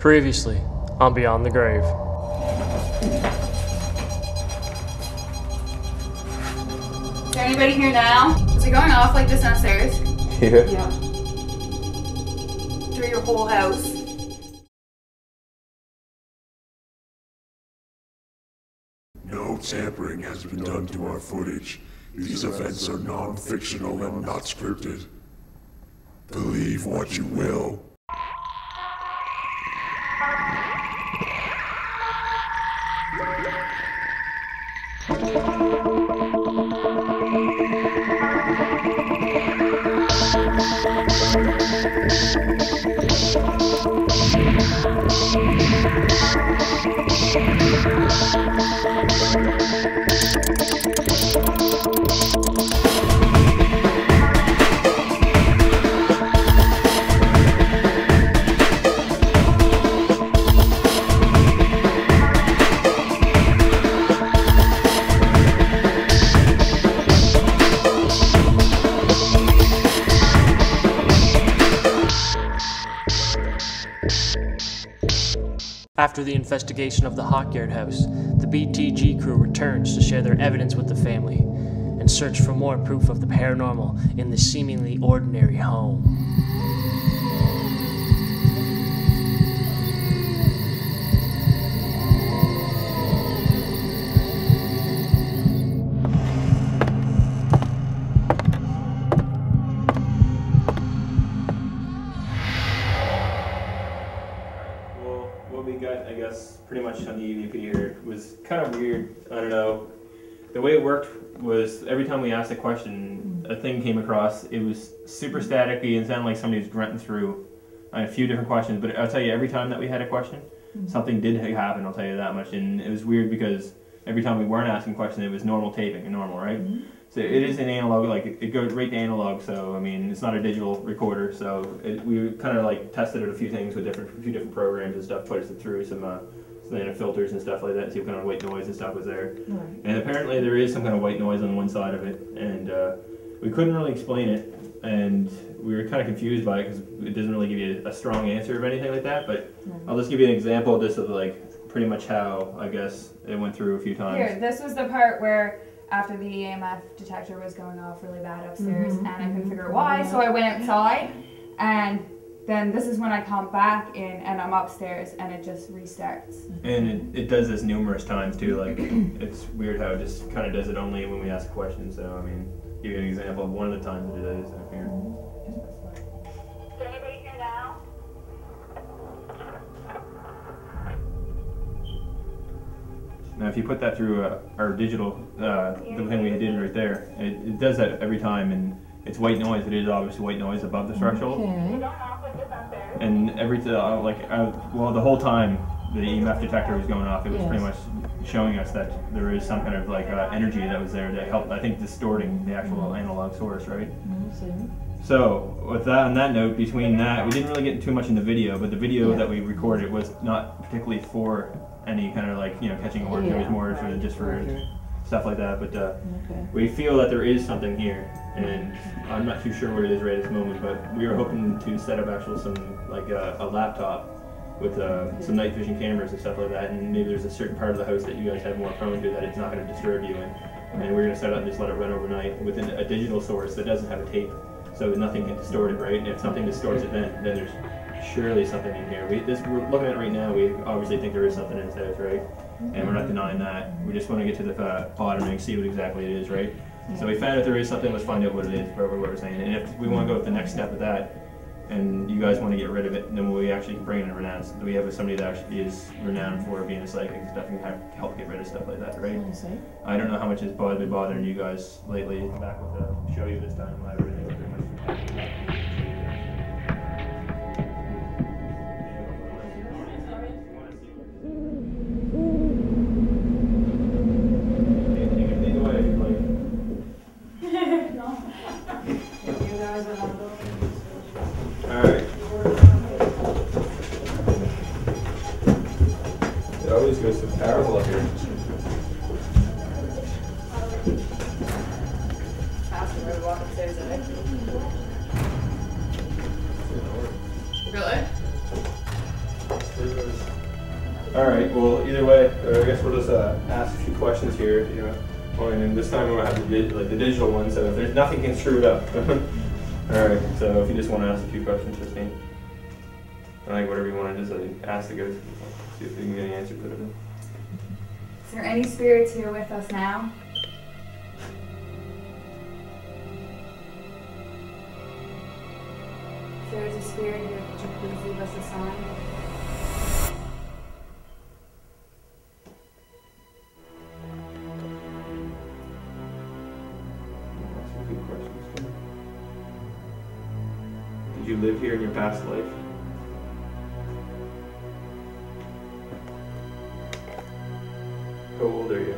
Previously on Beyond the Grave. Is there anybody here now? Is it going off like this downstairs? Yeah. Through your whole house? No tampering has been done to our footage. These events are non-fictional and not scripted. Believe what you will. After the investigation of the Halkyard house, the BTG crew returns to share their evidence with the family and search for more proof of the paranormal in the seemingly ordinary home. I guess pretty much on the EVP here was kind of weird. I don't know. The way it worked was every time we asked a question, a thing came across. It was super staticky and sounded like somebody was grunting through a few different questions. But I'll tell you, every time that we had a question, something did happen. I'll tell you that much. And it was weird because every time we weren't asking questions, it was normal taping and normal, right? So it is an analog, like it goes right to analog. So I mean, it's not a digital recorder. So we kind of like tested it a few things with a few different programs and stuff, put it through some filters and stuff like that, and see what kind of white noise and stuff was there. Right. And apparently there is some kind of white noise on one side of it, and we couldn't really explain it, and we were kind of confused by it because it doesn't really give you a strong answer of anything like that. But I'll just give you an example just of like pretty much how I guess it went through a few times. Here, this was the part where after the EMF detector was going off really bad upstairs, and I couldn't figure out why, so I went outside, and then this is when I come back in and I'm upstairs and it just restarts. And it does this numerous times too. Like it's weird how it just kind of does it only when we ask questions. So I mean, give you an example of one of the times it is here. Is there anybody here now? Now, if you put that through our digital, the thing we did right there, it does that every time, and it's white noise. It is obviously white noise above the threshold. Okay. And well, the whole time the EMF detector was going off, it was pretty much showing us that there is some kind of like energy that was there that helped, I think, distorting the actual analog source, right? So with that, on that note, between that, we didn't really get too much in the video, but the video that we recorded was not particularly for any kind of like, catching a word. It was more for just for stuff like that. But we feel that there is something here, and I'm not too sure what it is right at this moment, but we were hoping to set up some like a laptop with some night vision cameras and stuff like that, and maybe there's a certain part of the house that you guys have more prone to that it's not going to disturb you in, and we're going to set up and just let it run overnight with a digital source that doesn't have a tape, so nothing can distort it, right? And if something distorts it, then there's surely something in here. We're looking at it right now. We obviously think there is something in this house, right? And we're not denying that. We just want to get to the bottom and see what exactly it is, right? So we found if there is something, let's find out what it is, what we're saying. And if we want to go with the next step of that, and you guys want to get rid of it, then we actually can bring in a renowned. We have somebody that actually is renowned for being a psychic and stuff, and help get rid of stuff like that, right? I don't know how much has been bothering you guys lately. Come back with a show you this time. Everything was pretty much. Goes so powerful up here. Faster than walk upstairs, I think. Really? Alright, well, either way, I guess we'll just ask a few questions here, you know. Well, and this time we'll have the digital one, so if there's nothing can screw it up. Alright, so if you just want to ask a few questions, Justine. I think whatever you want to just ask the ghost, see if we can get any answers out of it. Is there any spirits here with us now? If there is a spirit here, could you please leave us a sign? That's some good questions. Did you live here in your past life? How old are you?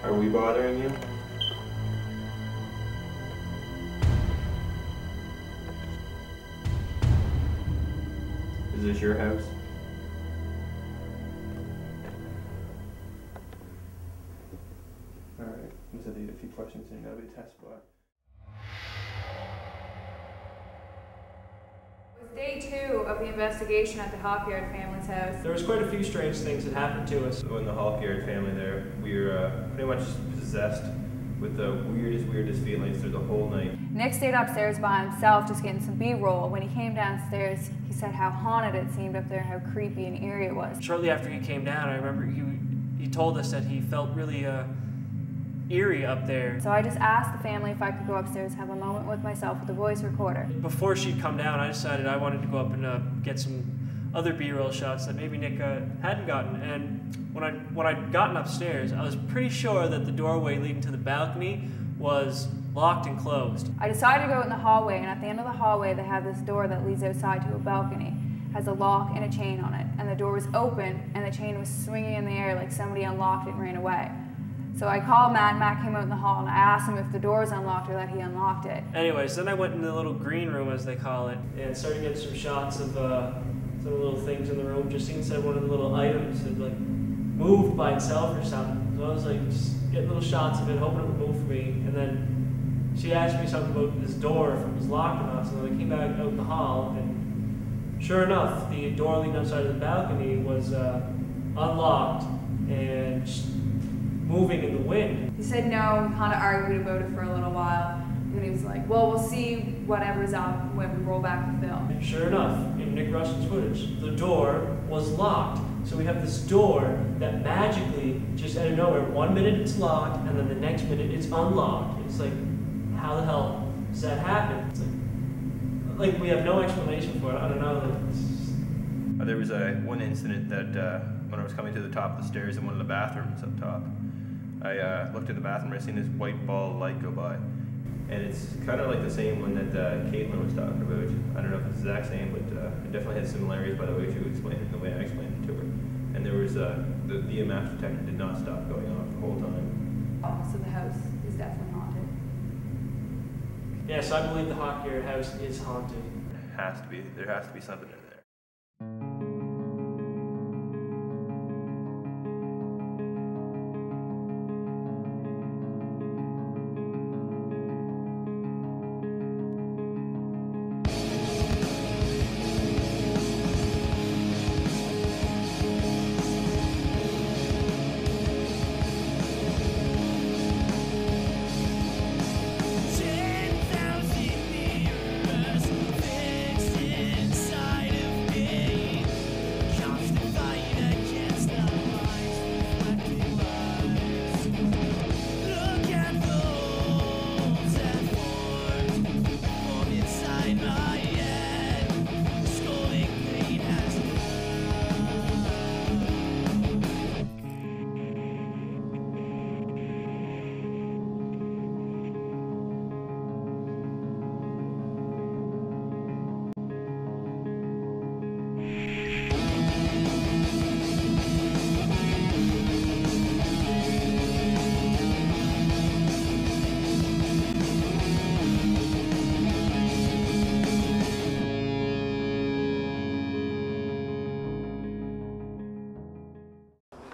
Are we bothering you? Is this your house? Alright, we said a few questions and that'll be a test spot. Day 2 of the investigation at the Halkyard family's house. There was quite a few strange things that happened to us. So in the Halkyard family there, we were pretty much possessed with the weirdest feelings through the whole night. Nick stayed upstairs by himself just getting some B-roll. When he came downstairs, he said how haunted it seemed up there, how creepy and eerie it was. Shortly after he came down, I remember he told us that he felt really eerie up there. So I just asked the family if I could go upstairs and have a moment with myself with the voice recorder. Before she'd come down, I decided I wanted to go up and get some other B-roll shots that maybe Nick hadn't gotten. And when I'd gotten upstairs, I was pretty sure that the doorway leading to the balcony was locked and closed. I decided to go in the hallway, and at the end of the hallway, they have this door that leads outside to a balcony. It has a lock and a chain on it, and the door was open, and the chain was swinging in the air like somebody unlocked it and ran away. So I called Matt, and Matt came out in the hall, and I asked him if the door was unlocked or that he unlocked it. Anyways, then I went in the little green room, as they call it, and started getting some shots of some little things in the room. Justine said one of the little items had like moved by itself or something. So I was like, just getting little shots of it, hoping it would move for me. And then she asked me something about this door, if it was locked or not. So I came back out in the hall, and sure enough, the door leading outside of the balcony was unlocked and moving in the wind. He said no, we kind of argued about it for a little while. And he was like, well, we'll see whatever's up when we roll back the film. And sure enough, in Nick Rushton's footage, the door was locked. So we have this door that magically, just out of nowhere, 1 minute it's locked, and then the next minute it's unlocked. It's like, how the hell does that happen? It's like we have no explanation for it. I don't know. There was one incident that when I was coming to the top of the stairs in one of the bathrooms up top, I looked in the bathroom and I seen this white ball of light go by. And it's kind of like the same one that Caitlin was talking about. I don't know if it's the exact same, but it definitely has similarities by the way she explained it and the way I explained it to her. And there was, the EMF detector did not stop going off the whole time. Oh, so the house is definitely haunted. Yes, I believe the Halkyard house is haunted. It has to be. There has to be something in there.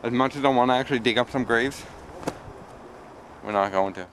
As much as I want to actually dig up some graves, we're not going to.